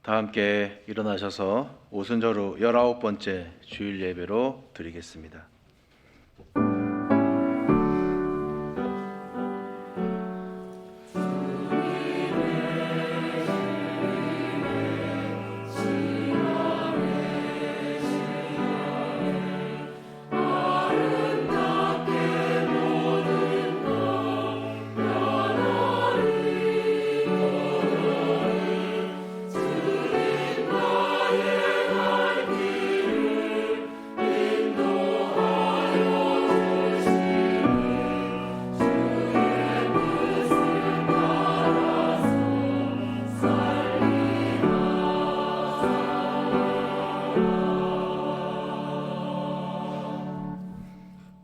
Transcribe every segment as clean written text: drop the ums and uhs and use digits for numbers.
다 함께 일어나셔서 오순절후 19번째 주일 예배로 드리겠습니다.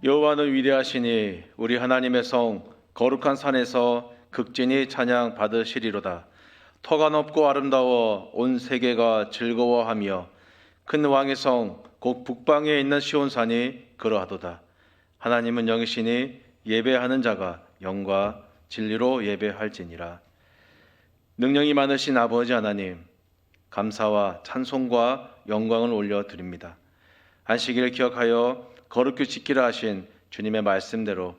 여호와는 위대하시니 우리 하나님의 성 거룩한 산에서 극진히 찬양 받으시리로다. 터가 높고 아름다워 온 세계가 즐거워하며 큰 왕의 성 곧 북방에 있는 시온산이 그러하도다. 하나님은 영이시니 예배하는 자가 영과 진리로 예배할지니라. 능력이 많으신 아버지 하나님, 감사와 찬송과 영광을 올려드립니다. 안식일을 기억하여 거룩히 지키라 하신 주님의 말씀대로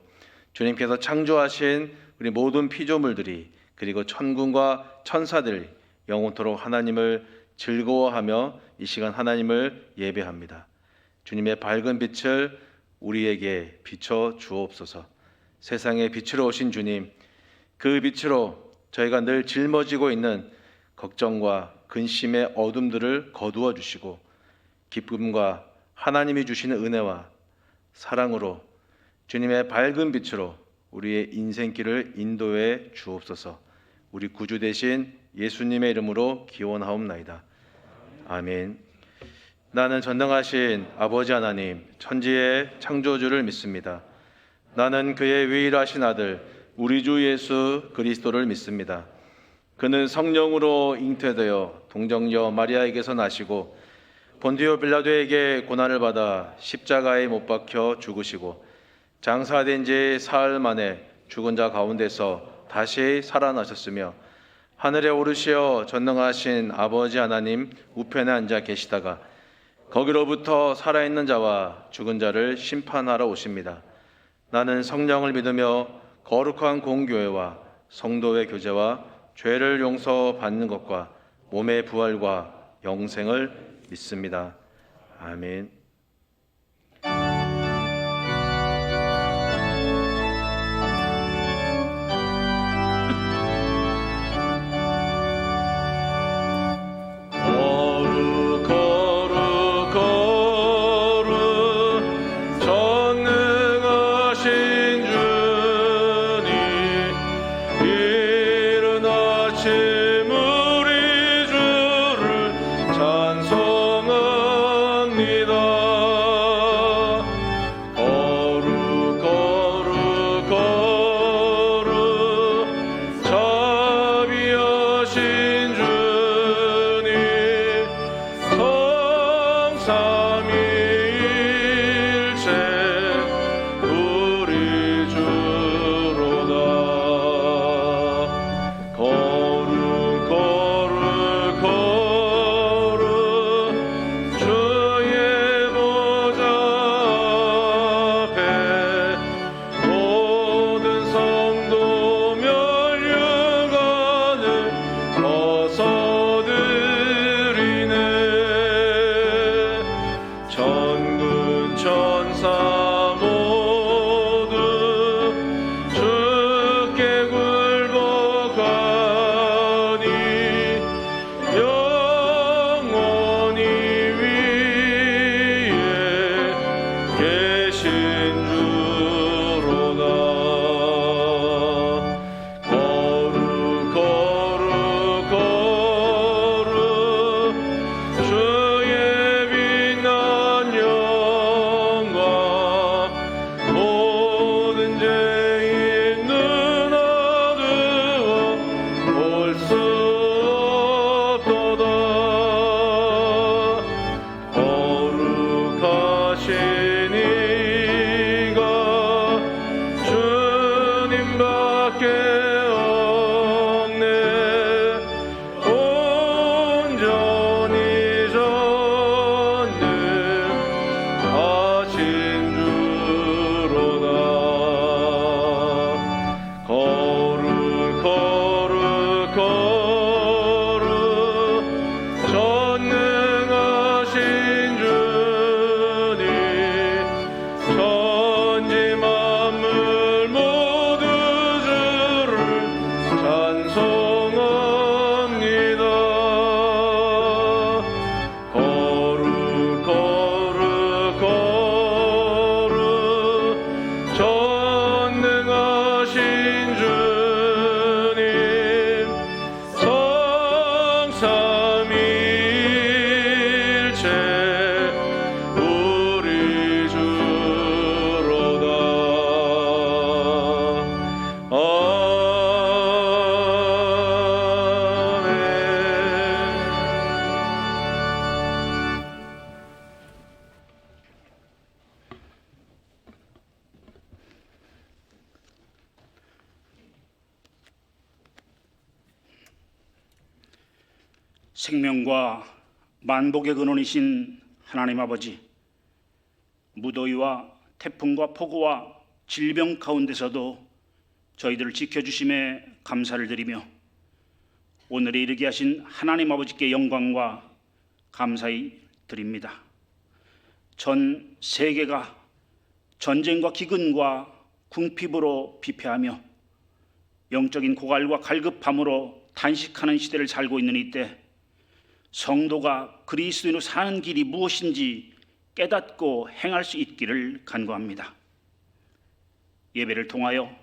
주님께서 창조하신 우리 모든 피조물들이 그리고 천군과 천사들이 영원토록 하나님을 즐거워하며 이 시간 하나님을 예배합니다. 주님의 밝은 빛을 우리에게 비춰 주옵소서. 세상의 빛으로 오신 주님, 그 빛으로 저희가 늘 짊어지고 있는 걱정과 근심의 어둠들을 거두어 주시고 기쁨과 하나님이 주시는 은혜와 사랑으로 주님의 밝은 빛으로 우리의 인생길을 인도해 주옵소서. 우리 구주 되신 예수님의 이름으로 기원하옵나이다. 아멘. 나는 전능하신 아버지 하나님, 천지의 창조주를 믿습니다. 나는 그의 유일하신 아들 우리 주 예수 그리스도를 믿습니다. 그는 성령으로 잉태되어 동정녀 마리아에게서 나시고 본디오 빌라도에게 고난을 받아 십자가에 못 박혀 죽으시고 장사된 지 사흘 만에 죽은 자 가운데서 다시 살아나셨으며 하늘에 오르시어 전능하신 아버지 하나님 우편에 앉아 계시다가 거기로부터 살아있는 자와 죽은 자를 심판하러 오십니다. 나는 성령을 믿으며 거룩한 공교회와 성도의 교제와 죄를 용서받는 것과 몸의 부활과 영생을 믿습니다. 아멘. 생명과 만복의 근원이신 하나님 아버지, 무더위와 태풍과 폭우와 질병 가운데서도 저희들을 지켜주심에 감사를 드리며 오늘에 이르게 하신 하나님 아버지께 영광과 감사히 드립니다. 전 세계가 전쟁과 기근과 궁핍으로 피폐하며 영적인 고갈과 갈급함으로 단식하는 시대를 살고 있는 이때 성도가 그리스도인으로 사는 길이 무엇인지 깨닫고 행할 수 있기를 간구합니다. 예배를 통하여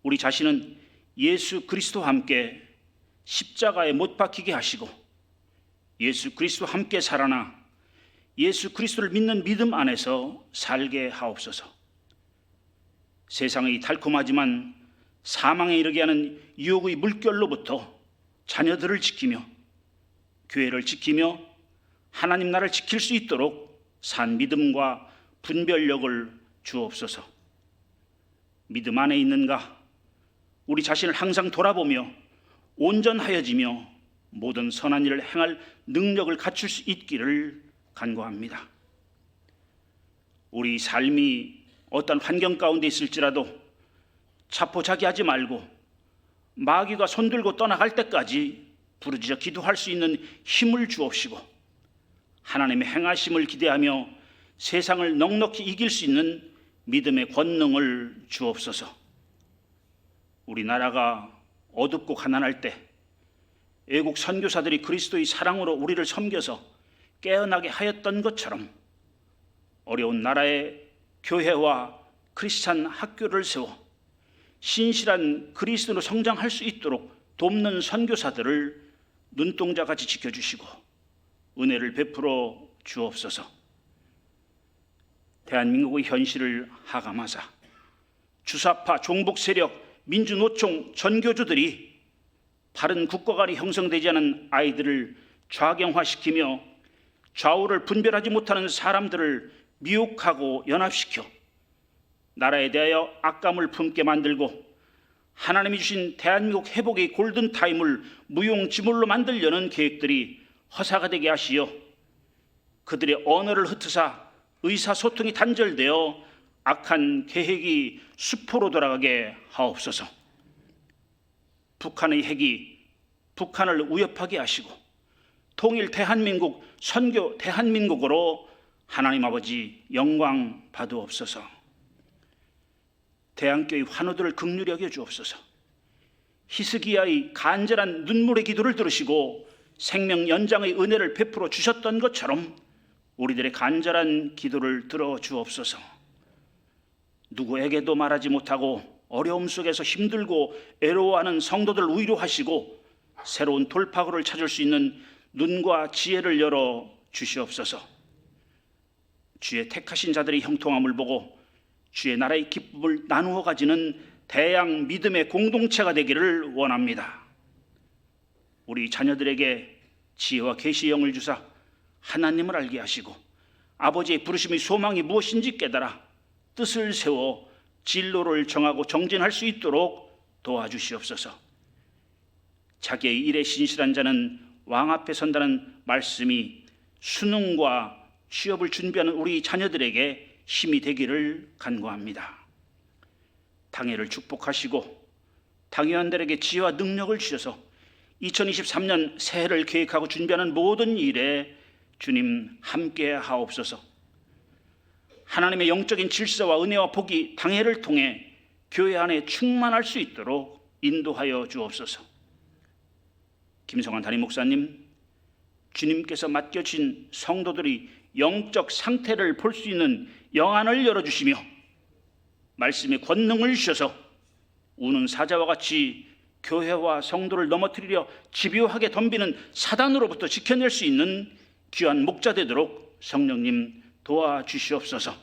우리 자신은 예수 그리스도와 함께 십자가에 못 박히게 하시고 예수 그리스도와 함께 살아나 예수 그리스도를 믿는 믿음 안에서 살게 하옵소서. 세상의 달콤하지만 사망에 이르게 하는 유혹의 물결로부터 자녀들을 지키며 교회를 지키며 하나님 나라를 지킬 수 있도록 산 믿음과 분별력을 주옵소서. 믿음 안에 있는가? 우리 자신을 항상 돌아보며 온전하여지며 모든 선한 일을 행할 능력을 갖출 수 있기를 간구합니다. 우리 삶이 어떤 환경 가운데 있을지라도 자포자기하지 말고 마귀가 손들고 떠나갈 때까지 부르짖어 기도할 수 있는 힘을 주옵시고 하나님의 행하심을 기대하며 세상을 넉넉히 이길 수 있는 믿음의 권능을 주옵소서. 우리나라가 어둡고 가난할 때 애국 선교사들이 그리스도의 사랑으로 우리를 섬겨서 깨어나게 하였던 것처럼 어려운 나라에 교회와 크리스찬 학교를 세워 신실한 그리스도로 성장할 수 있도록 돕는 선교사들을 눈동자같이 지켜주시고 은혜를 베풀어 주옵소서. 대한민국의 현실을 하감하사 주사파, 종북 세력, 민주노총, 전교주들이 바른 국가관이 형성되지 않은 아이들을 좌경화시키며 좌우를 분별하지 못하는 사람들을 미혹하고 연합시켜 나라에 대하여 악감을 품게 만들고 하나님이 주신 대한민국 회복의 골든타임을 무용지물로 만들려는 계획들이 허사가 되게 하시어 그들의 언어를 흩으사 의사소통이 단절되어 악한 계획이 수포로 돌아가게 하옵소서. 북한의 핵이 북한을 위협하게 하시고 통일 대한민국, 선교 대한민국으로 하나님 아버지 영광 받으옵소서. 대한교회 환우들을 긍휼히 여겨 주옵소서. 히스기야의 간절한 눈물의 기도를 들으시고 생명 연장의 은혜를 베풀어 주셨던 것처럼 우리들의 간절한 기도를 들어 주옵소서. 누구에게도 말하지 못하고 어려움 속에서 힘들고 애로워하는 성도들을 위로하시고 새로운 돌파구를 찾을 수 있는 눈과 지혜를 열어 주시옵소서. 주의 택하신 자들의 형통함을 보고 주의 나라의 기쁨을 나누어 가지는 대양 믿음의 공동체가 되기를 원합니다. 우리 자녀들에게 지혜와 계시의 영을 주사 하나님을 알게 하시고 아버지의 부르심의 소망이 무엇인지 깨달아 뜻을 세워 진로를 정하고 정진할 수 있도록 도와주시옵소서. 자기의 일에 신실한 자는 왕 앞에 선다는 말씀이 수능과 취업을 준비하는 우리 자녀들에게 힘이 되기를 간구합니다. 당회를 축복하시고 당회원들에게 지혜와 능력을 주셔서 2023년 새해를 계획하고 준비하는 모든 일에 주님 함께 하옵소서. 하나님의 영적인 질서와 은혜와 복이 당회를 통해 교회 안에 충만할 수 있도록 인도하여 주옵소서. 김성환 담임 목사님, 주님께서 맡겨진 성도들이 영적 상태를 볼 수 있는 영안을 열어주시며 말씀의 권능을 주셔서 우는 사자와 같이 교회와 성도를 넘어뜨리려 집요하게 덤비는 사단으로부터 지켜낼 수 있는 귀한 목자 되도록 성령님 도와주시옵소서.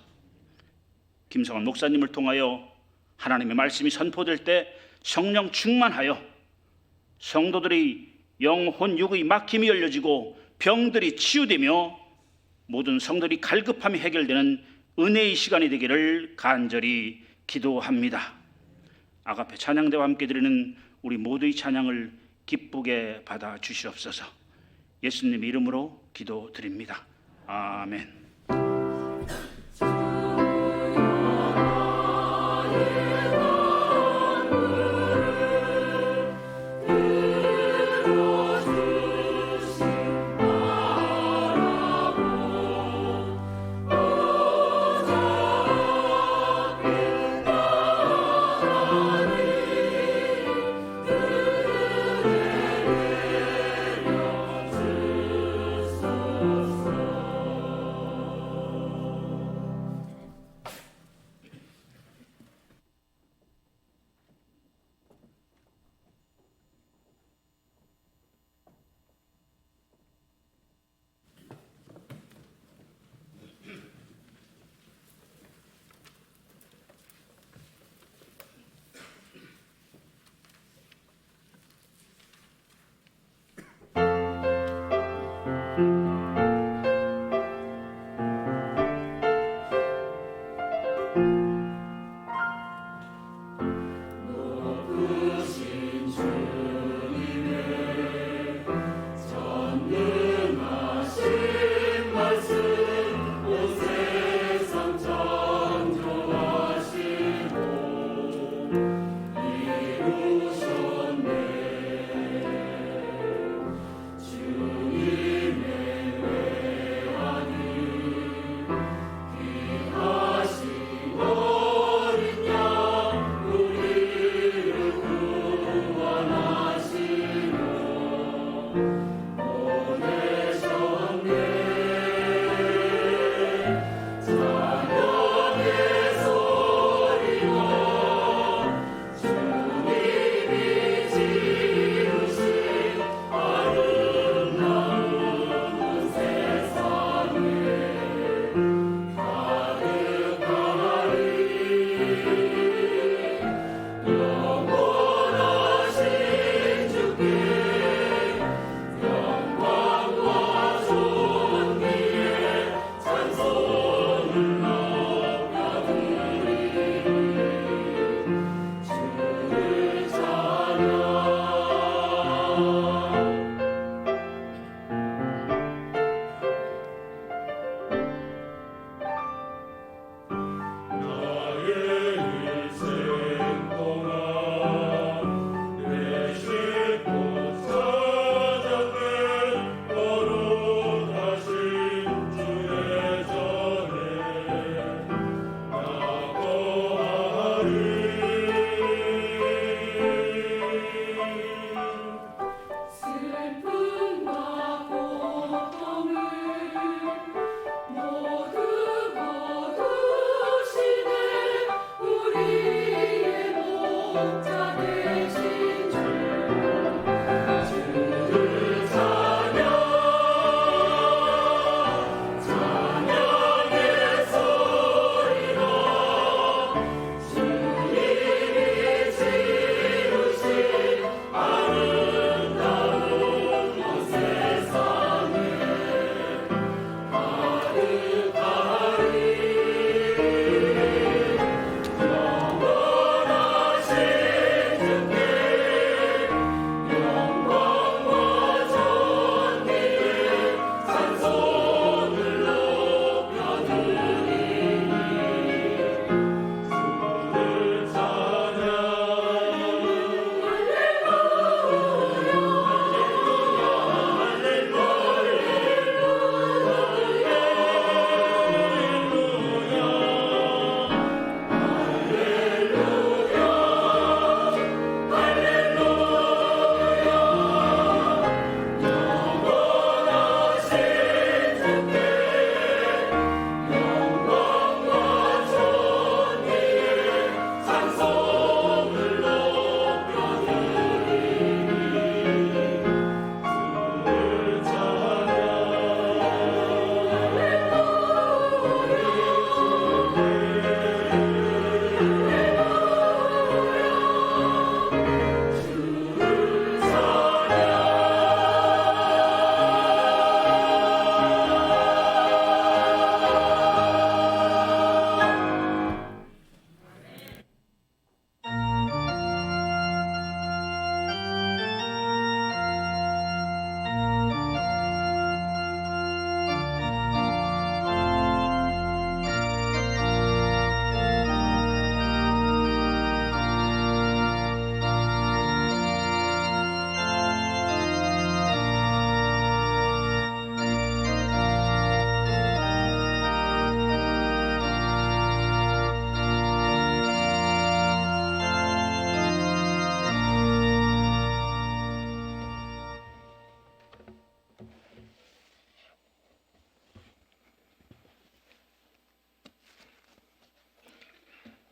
김성환 목사님을 통하여 하나님의 말씀이 선포될 때 성령 충만하여 성도들의 영혼 육의 막힘이 열려지고 병들이 치유되며 모든 성들이 갈급함이 해결되는 은혜의 시간이 되기를 간절히 기도합니다. 아가페 찬양대와 함께 드리는 우리 모두의 찬양을 기쁘게 받아 주시옵소서. 예수님 이름으로 기도드립니다. 아멘.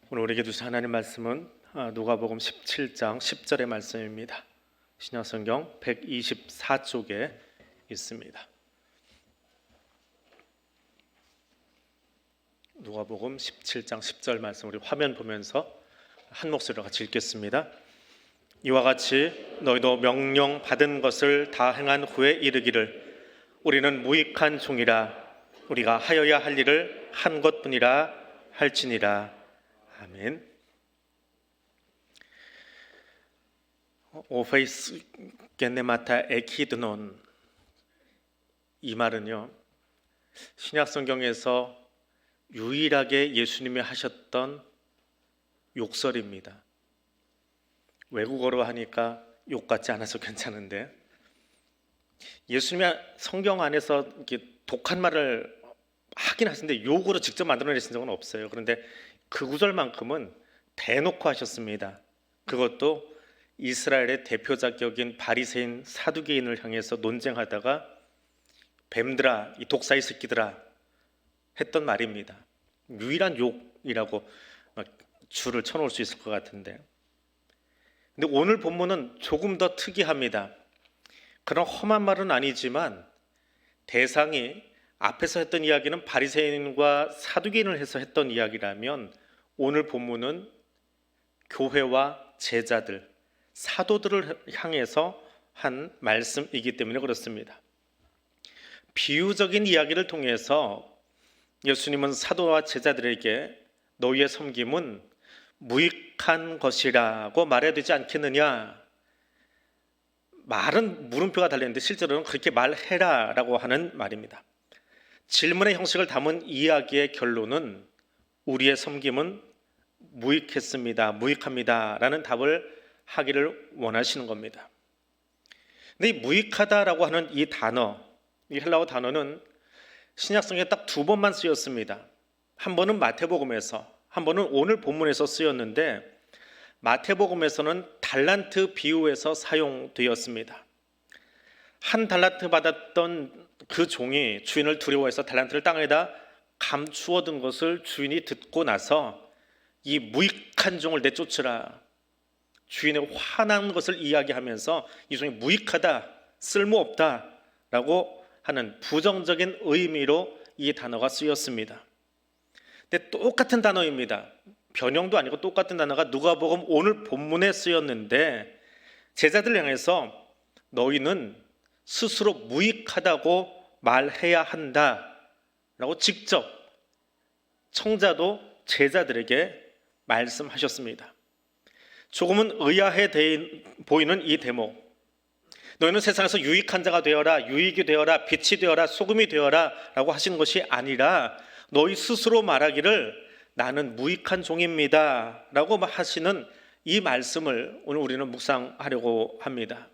오늘 우리에게 주신 하나님 말씀은 누가복음 17장 10절의 말씀입니다. 신약성경 124쪽에 있습니다. 누가복음 17장 10절 말씀 우리 화면 보면서 한 목소리로 같이 읽겠습니다. 이와 같이 너희도 명령 받은 것을 다 행한 후에 이르기를 우리는 무익한 종이라 우리가 하여야 할 일을 한 것뿐이라 할지니라. 아멘. 오페이스 게네마타 에키드논, 이 말은요 신약성경에서 유일하게 예수님이 하셨던 욕설입니다. 외국어로 하니까 욕 같지 않아서 괜찮은데, 예수님이 성경 안에서 이렇게 독한 말을 하긴 하시는데 욕으로 직접 만들어내신 적은 없어요. 그런데 그 구절만큼은 대놓고 하셨습니다. 그것도 이스라엘의 대표자격인 바리새인 사두개인을 향해서 논쟁하다가 뱀들아, 이 독사의 새끼들아 했던 말입니다. 유일한 욕이라고 줄을 쳐놓을 수 있을 것 같은데, 근데 오늘 본문은 조금 더 특이합니다. 그런 험한 말은 아니지만 대상이 앞에서 했던 이야기는 바리새인과 사두개인을 해서 했던 이야기라면, 오늘 본문은 교회와 제자들, 사도들을 향해서 한 말씀이기 때문에 그렇습니다. 비유적인 이야기를 통해서 예수님은 사도와 제자들에게 너희의 섬김은 무익한 것이라고 말해야 되지 않겠느냐, 말은 물음표가 달렸는데 실제로는 그렇게 말해라라고 하는 말입니다. 질문의 형식을 담은 이야기의 결론은 우리의 섬김은 무익했습니다, 무익합니다 라는 답을 하기를 원하시는 겁니다. 근데 이 무익하다라고 하는 이 단어, 이 헬라어 단어는 신약성경에 딱 두 번만 쓰였습니다. 한 번은 마태복음에서, 한 번은 오늘 본문에서 쓰였는데, 마태복음에서는 달란트 비유에서 사용되었습니다. 한 달란트 받았던 그 종이 주인을 두려워해서 달란트를 땅에다 감추어 둔 것을 주인이 듣고 나서 이 무익한 종을 내쫓으라, 주인의 화난 것을 이야기하면서 이 종이 무익하다, 쓸모없다라고 하는 부정적인 의미로 이 단어가 쓰였습니다. 근데 똑같은 단어입니다. 변형도 아니고 똑같은 단어가 누가복음 오늘 본문에 쓰였는데, 제자들 향해서 너희는 스스로 무익하다고 말해야 한다라고 직접 청자도 제자들에게 말씀하셨습니다. 조금은 의아해 보이는 이 대목, 너희는 세상에서 유익한 자가 되어라, 유익이 되어라, 빛이 되어라, 소금이 되어라 라고 하시는 것이 아니라 너희 스스로 말하기를 나는 무익한 종입니다 라고 하시는 이 말씀을 오늘 우리는 묵상하려고 합니다.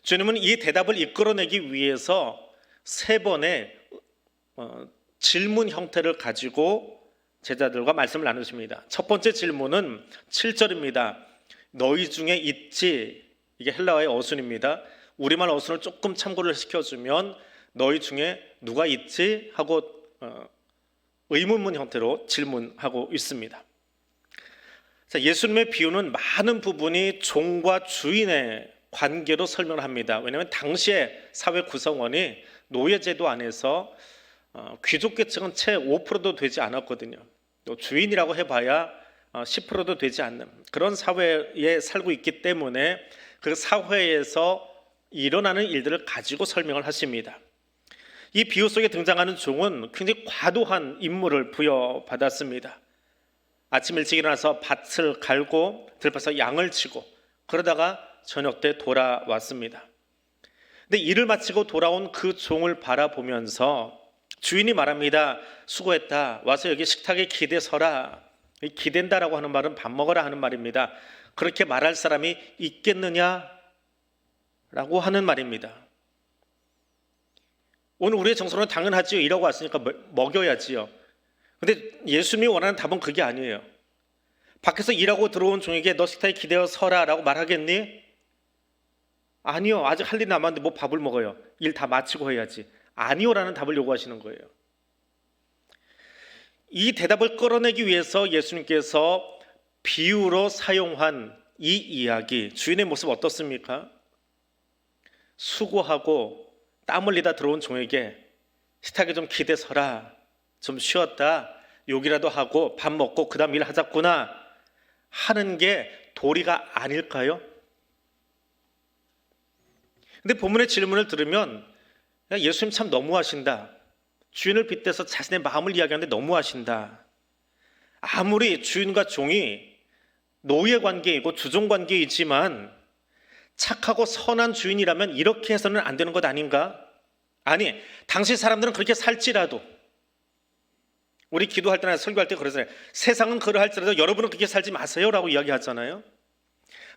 주님은 이 대답을 이끌어내기 위해서 세 번의 질문 형태를 가지고 제자들과 말씀을 나누십니다. 첫 번째 질문은 7절입니다. 너희 중에 있지, 이게 헬라어의 어순입니다. 우리말 어순을 조금 참고를 시켜주면 너희 중에 누가 있지? 하고 의문문 형태로 질문하고 있습니다. 자, 예수님의 비유는 많은 부분이 종과 주인의 관계로 설명을 합니다. 왜냐하면 당시의 사회 구성원이 노예제도 안에서 귀족계층은 채 5%도 되지 않았거든요. 또 주인이라고 해봐야 10%도 되지 않는 그런 사회에 살고 있기 때문에 그 사회에서 일어나는 일들을 가지고 설명을 하십니다. 이 비유 속에 등장하는 종은 굉장히 과도한 임무를 부여받았습니다. 아침 일찍 일어나서 밭을 갈고 들판에서 양을 치고 그러다가 저녁 때 돌아왔습니다. 근데 일을 마치고 돌아온 그 종을 바라보면서 주인이 말합니다. 수고했다. 와서 여기 식탁에 기대 서라. 기댄다라고 하는 말은 밥 먹어라 하는 말입니다. 그렇게 말할 사람이 있겠느냐라고 하는 말입니다. 오늘 우리의 정서는 당연하지요. 일하고 왔으니까 먹여야지요. 근데 예수님이 원하는 답은 그게 아니에요. 밖에서 일하고 들어온 종에게 너 식탁에 기대어 서라라고 말하겠니? 아니요. 아직 할 일 남았는데 뭐 밥을 먹어요. 일 다 마치고 해야지. 아니요라는 답을 요구하시는 거예요. 이 대답을 끌어내기 위해서 예수님께서 비유로 사용한 이 이야기, 주인의 모습 어떻습니까? 수고하고 땀 흘리다 들어온 종에게 식탁에 좀 기대서라, 좀 쉬었다, 욕이라도 하고 밥 먹고 그 다음 일 하자꾸나 하는 게 도리가 아닐까요? 근데 본문의 질문을 들으면 야, 예수님 참 너무하신다. 주인을 빗대서 자신의 마음을 이야기하는데 너무하신다. 아무리 주인과 종이 노예 관계이고 주종 관계이지만 착하고 선한 주인이라면 이렇게 해서는 안 되는 것 아닌가? 아니, 당시 사람들은 그렇게 살지라도, 우리 기도할 때나 설교할 때 그러잖아요. 세상은 그러할지라도 여러분은 그렇게 살지 마세요라고 이야기하잖아요.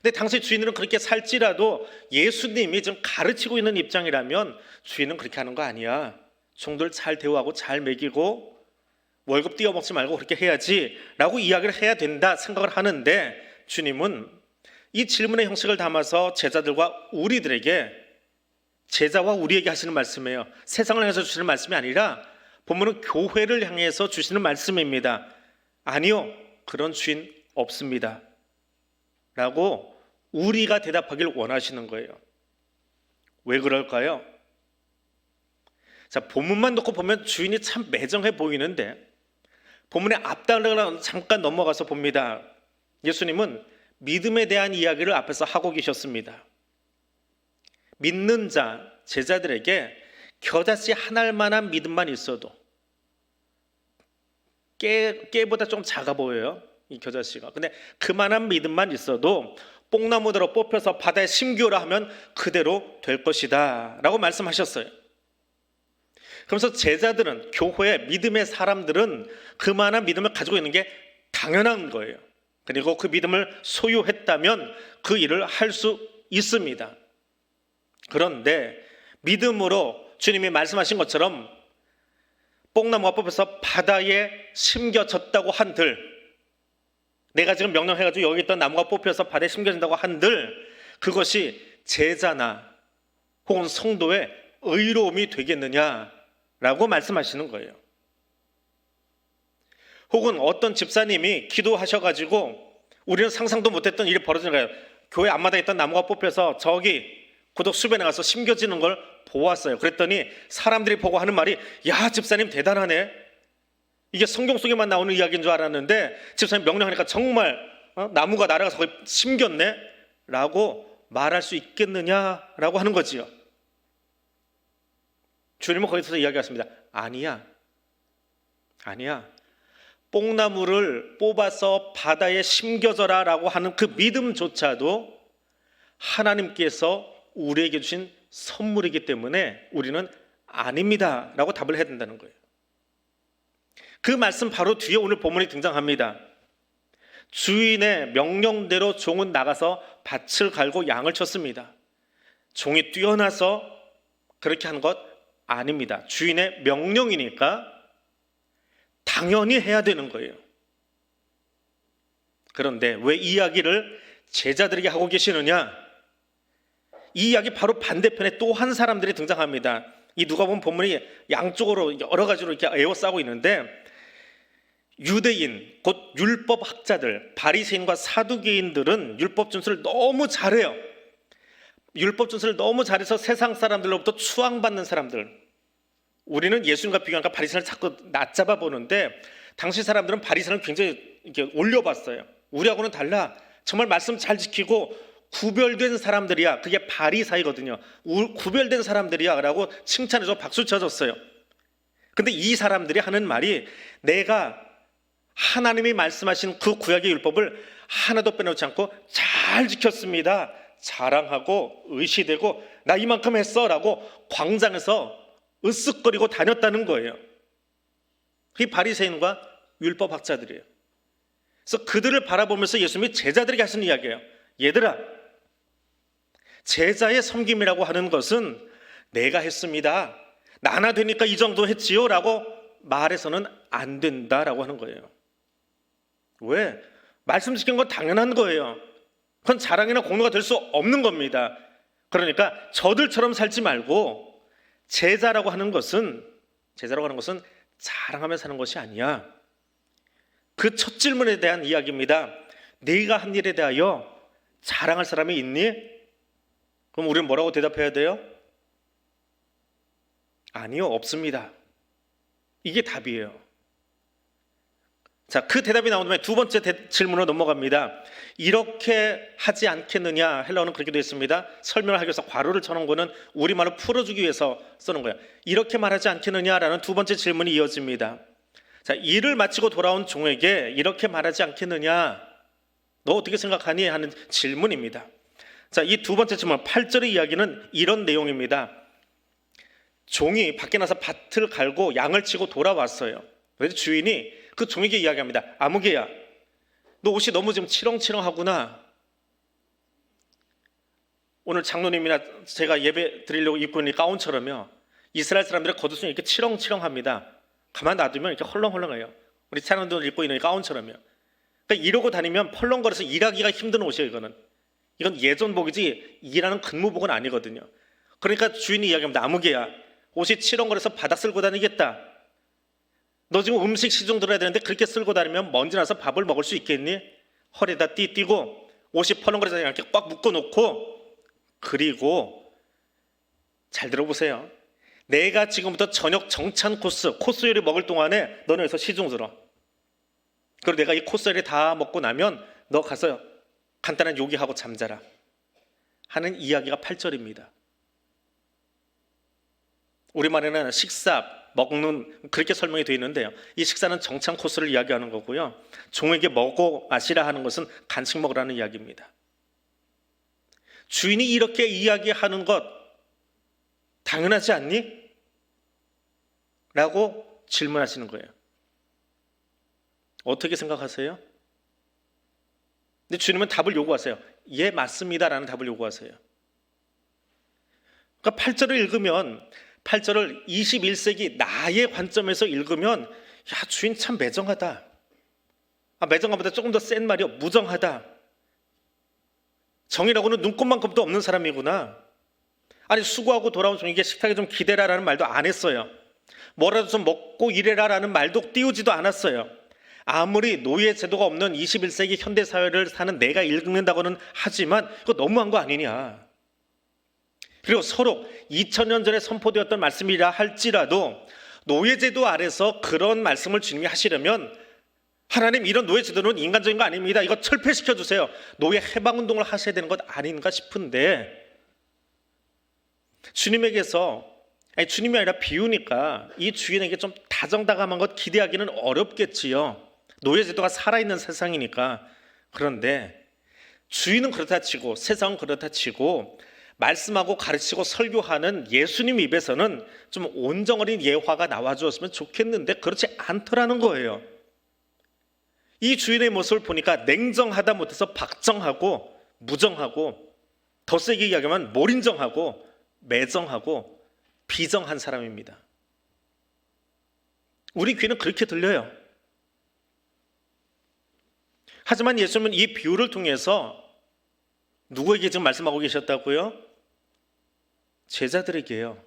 근데 당시 주인들은 그렇게 살지라도 예수님이 지금 가르치고 있는 입장이라면 주인은 그렇게 하는 거 아니야. 종들 잘 대우하고 잘 먹이고 월급 띄어먹지 말고 그렇게 해야지 라고 이야기를 해야 된다 생각을 하는데, 주님은 이 질문의 형식을 담아서 제자들과 우리들에게, 제자와 우리에게 하시는 말씀이에요. 세상을 향해서 주시는 말씀이 아니라 본문은 교회를 향해서 주시는 말씀입니다. 아니요, 그런 주인 없습니다 라고 우리가 대답하길 원하시는 거예요. 왜 그럴까요? 자, 본문만 놓고 보면 주인이 참 매정해 보이는데 본문의 앞단을 잠깐 넘어가서 봅니다. 예수님은 믿음에 대한 이야기를 앞에서 하고 계셨습니다. 믿는 자, 제자들에게 겨자씨 한 알만한 믿음만 있어도, 깨보다 좀 작아 보여요, 이 겨자씨가. 근데 그만한 믿음만 있어도 뽕나무대로 뽑혀서 바다에 심기오라 하면 그대로 될 것이다 라고 말씀하셨어요. 그러면서 제자들은, 교회의 믿음의 사람들은 그만한 믿음을 가지고 있는 게 당연한 거예요. 그리고 그 믿음을 소유했다면 그 일을 할 수 있습니다. 그런데 믿음으로 주님이 말씀하신 것처럼 뽕나무가 뽑혀서 바다에 심겨졌다고 한들, 내가 지금 명령해가지고 여기 있던 나무가 뽑혀서 바다에 심겨진다고 한들 그것이 제자나 혹은 성도의 의로움이 되겠느냐라고 말씀하시는 거예요. 혹은 어떤 집사님이 기도하셔가지고 우리는 상상도 못했던 일이 벌어지는 거예요. 교회 앞마당에 있던 나무가 뽑혀서 저기 고덕 수변에 가서 심겨지는 걸 보았어요. 그랬더니 사람들이 보고 하는 말이, 야, 집사님 대단하네. 이게 성경 속에만 나오는 이야기인 줄 알았는데 집사님 명령하니까 정말 나무가 날아가서 거기 심겼네 라고 말할 수 있겠느냐라고 하는 거지요. 주님은 거기서 이야기했습니다. 아니야. 뽕나무를 뽑아서 바다에 심겨져라 라고 하는 그 믿음조차도 하나님께서 우리에게 주신 선물이기 때문에 우리는 아닙니다 라고 답을 해야 된다는 거예요. 그 말씀 바로 뒤에 오늘 본문이 등장합니다. 주인의 명령대로 종은 나가서 밭을 갈고 양을 쳤습니다. 종이 뛰어나서 그렇게 하는 것 아닙니다. 주인의 명령이니까 당연히 해야 되는 거예요. 그런데 왜 이 이야기를 제자들에게 하고 계시느냐? 이 이야기 바로 반대편에 또 한 사람들이 등장합니다. 이 누가복음 본문이 양쪽으로 여러 가지로 이렇게 에워싸고 있는데, 유대인 곧 율법 학자들, 바리새인과 사두개인들은 율법 준수를 너무 잘해요. 율법 준수를 너무 잘해서 세상 사람들로부터 추앙받는 사람들. 우리는 예수님과 비교하니까 바리새인을 자꾸 낮잡아 보는데 당시 사람들은 바리새인을 굉장히 이렇게 올려봤어요. 우리하고는 달라. 정말 말씀 잘 지키고 구별된 사람들이야. 그게 바리사이거든요. 구별된 사람들이야 라고 칭찬해서 박수 쳐줬어요. 근데 이 사람들이 하는 말이, 내가 하나님이 말씀하신 그 구약의 율법을 하나도 빼놓지 않고 잘 지켰습니다. 자랑하고 의시되고 나 이만큼 했어 라고 광장에서 으쓱거리고 다녔다는 거예요. 이 바리새인과 율법학자들이에요. 그래서 그들을 바라보면서 예수님이 제자들에게 하시는 이야기예요. 얘들아, 제자의 섬김이라고 하는 것은 내가 했습니다, 나나 되니까 이 정도 했지요 라고 말해서는 안 된다라고 하는 거예요. 왜? 말씀 지킨 건 당연한 거예요. 그건 자랑이나 공로가 될 수 없는 겁니다. 그러니까 저들처럼 살지 말고 제자라고 하는 것은 자랑하며 사는 것이 아니야. 그 첫 질문에 대한 이야기입니다. 네가 한 일에 대하여 자랑할 사람이 있니? 그럼 우리는 뭐라고 대답해야 돼요? 아니요, 없습니다. 이게 답이에요. 자, 그 대답이 나온 다음에 두 번째 질문으로 넘어갑니다. 이렇게 하지 않겠느냐? 헬라어는 그렇게 되어 있습니다. 설명을 하기 위해서 괄호를 쳐놓은 거는 우리말로 풀어주기 위해서 쓰는 거예요. 이렇게 말하지 않겠느냐라는 두 번째 질문이 이어집니다. 자, 일을 마치고 돌아온 종에게 이렇게 말하지 않겠느냐? 너 어떻게 생각하니? 하는 질문입니다. 자, 이 두 번째 질문 8절의 이야기는 이런 내용입니다. 종이 밖에 나서 밭을 갈고 양을 치고 돌아왔어요. 그래서 주인이 그 종에게 이야기합니다. 아무개야, 너 옷이 너무 지금 치렁치렁하구나. 오늘 장로님이나 제가 예배 드리려고 입고 있는 가운처럼요. 이스라엘 사람들의 겉옷은 이렇게 치렁치렁합니다. 가만 놔두면 이렇게 헐렁헐렁해요. 우리 찬원들 입고 있는 가운처럼요. 그러니까 이러고 다니면 펄렁거려서 일하기가 힘든 옷이에요. 이건 예전복이지 일하는 근무복은 아니거든요. 그러니까 주인이 이야기합니다. 아무개야, 옷이 치렁거려서 바닥 쓸고 다니겠다. 너 지금 음식 시중 들어야 되는데 그렇게 쓸고 다니면 먼지 나서 밥을 먹을 수 있겠니? 허리에다 띠고 옷이 펄렁거려서 이렇게 꽉 묶어놓고, 그리고 잘 들어보세요. 내가 지금부터 저녁 정찬 코스 요리 먹을 동안에 너는 여기서 시중 들어. 그리고 내가 이 코스 요리 다 먹고 나면 너 가서 간단한 요기하고 잠자라 하는 이야기가 8절입니다. 우리말에는 식사, 먹는 그렇게 설명이 되어 있는데요. 이 식사는 정찬 코스를 이야기하는 거고요. 종에게 먹고 마시라 하는 것은 간식 먹으라는 이야기입니다. 주인이 이렇게 이야기하는 것 당연하지 않니? 라고 질문하시는 거예요. 어떻게 생각하세요? 근데 주님은 답을 요구하세요. 예, 맞습니다 라는 답을 요구하세요. 그러니까 8절을 읽으면, 8절을 21세기 나의 관점에서 읽으면, 야, 주인 참 매정하다. 매정함보다 조금 더 센 말이요, 무정하다. 정이라고는 눈꼽만큼도 없는 사람이구나. 아니, 수고하고 돌아온 종에게 식탁에 좀 기대라라는 말도 안 했어요. 뭐라도 좀 먹고 일해라라는 말도 띄우지도 않았어요. 아무리 노예 제도가 없는 21세기 현대사회를 사는 내가 읽는다고는 하지만 그거 너무한 거 아니냐. 그리고 서로 2000년 전에 선포되었던 말씀이라 할지라도 노예제도 아래서 그런 말씀을 주님이 하시려면, 하나님, 이런 노예제도는 인간적인 거 아닙니다. 이거 철폐시켜 주세요. 노예 해방운동을 하셔야 되는 것 아닌가 싶은데, 주님에게서, 주님이 아니라 비유니까 이 주인에게 좀 다정다감한 것 기대하기는 어렵겠지요. 노예제도가 살아있는 세상이니까. 그런데 주인은 그렇다 치고, 세상은 그렇다 치고, 말씀하고 가르치고 설교하는 예수님 입에서는 좀 온정어린 예화가 나와주었으면 좋겠는데 그렇지 않더라는 거예요. 이 주인의 모습을 보니까 냉정하다 못해서 박정하고 무정하고, 더 세게 이야기하면 몰인정하고 매정하고 비정한 사람입니다. 우리 귀는 그렇게 들려요. 하지만 예수님은 이 비유를 통해서 누구에게 지금 말씀하고 계셨다고요? 제자들에게요.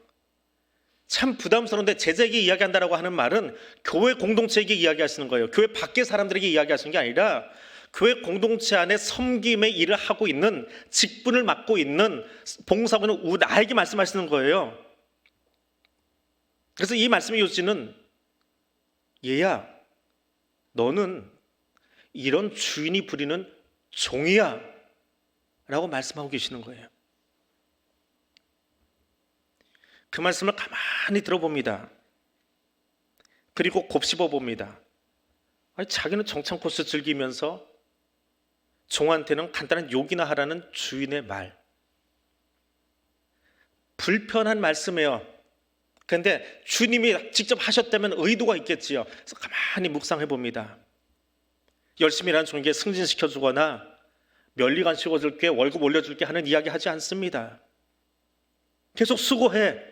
참 부담스러운데 제자에게 이야기한다라고 하는 말은 교회 공동체에게 이야기하시는 거예요. 교회 밖의 사람들에게 이야기하시는 게 아니라 교회 공동체 안에 섬김의 일을 하고 있는, 직분을 맡고 있는, 봉사하고 있는 나에게 말씀하시는 거예요. 그래서 이 말씀의 요지는, 얘야, 너는 이런 주인이 부리는 종이야 라고 말씀하고 계시는 거예요. 그 말씀을 가만히 들어봅니다. 그리고 곱씹어 봅니다. 아니, 자기는 정찬 코스 즐기면서 종한테는 간단한 욕이나 하라는 주인의 말. 불편한 말씀이에요. 그런데 주님이 직접 하셨다면 의도가 있겠지요. 그래서 가만히 묵상해 봅니다. 열심히 일하는 종에게 승진시켜 주거나 면리관 씌워줄게, 월급 올려줄게 하는 이야기 하지 않습니다. 계속 수고해.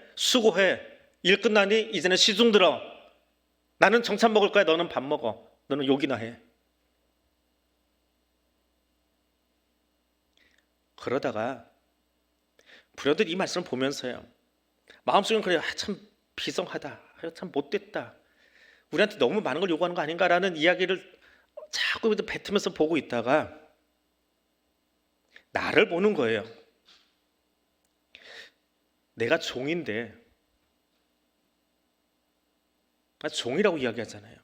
일 끝나니 이제는 시중 들어. 나는 정찬 먹을 거야. 너는 밥 먹어. 너는 욕이나 해. 그러다가 부녀들이 이 말씀을 보면서요, 마음속엔 그래요. 참 비성하다. 참 못됐다. 우리한테 너무 많은 걸 요구하는 거 아닌가라는 이야기를 자꾸 뱉으면서 보고 있다가 나를 보는 거예요. 내가 종인데, 종이라고 이야기하잖아요.